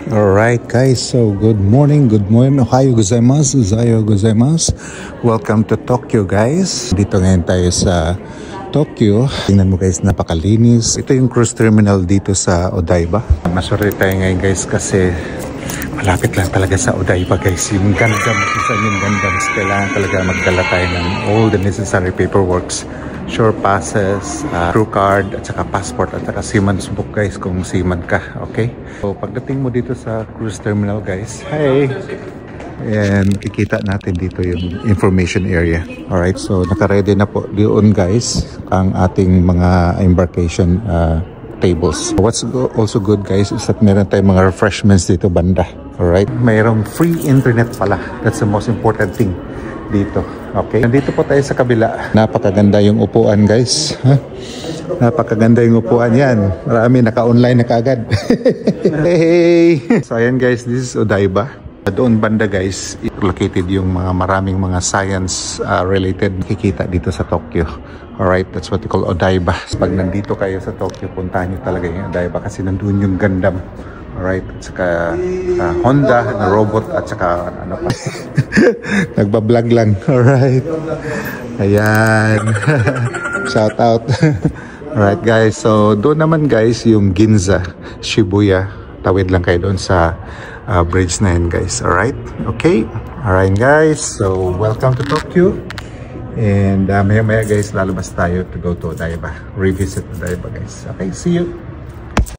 Alright guys, so good morning, ohayo gozaimasu, welcome to Tokyo guys. Dito ngayon tayo sa Tokyo. Tingnan mo guys, napakalinis. Ito yung cruise terminal dito sa Odaiba. Maswerte tayo ngayon guys kasi malapit lang talaga sa Odaiba guys. Yung Gundam, yung Gundams, kailangan talaga magdala tayo ng all the necessary paperworks. Shore passes, crew card, at saka passport, at saka seaman's book guys kung seaman ka, okay? So pagdating mo dito sa cruise terminal guys, hi! And kikita natin dito yung information area. Alright, so naka-ready na po doon guys ang ating mga embarkation tables. What's also good guys is that meron tayong mga refreshments dito banda. Alright, mayroong free internet pala. That's the most important thing dito. Okay, nandito po tayo sa kabila. Napakaganda yung upuan guys. Napakaganda yung upuan yan. Marami naka-online na kaagad. Hey! So ayan guys, this is Odaiba. Doon banda guys, located yung mga maraming mga science related nakikita dito sa Tokyo. Alright, that's what we call Odaiba. Pag nandito kayo sa Tokyo, puntahan nyo talaga yung Odaiba kasi nandun yung Gundam. Alright, at saka Honda na robot at saka ano pa. Nagbablog lang. Alright. Ayan. Shout out. Alright guys, so doon naman guys yung Ginza, Shibuya. Tawid lang kayo doon sa bridge na yun guys. Alright, okay. Alright guys, so welcome to Tokyo. And maya maya guys, lalabas tayo to go to Odaiba. Revisit Odaiba guys. Okay, see you.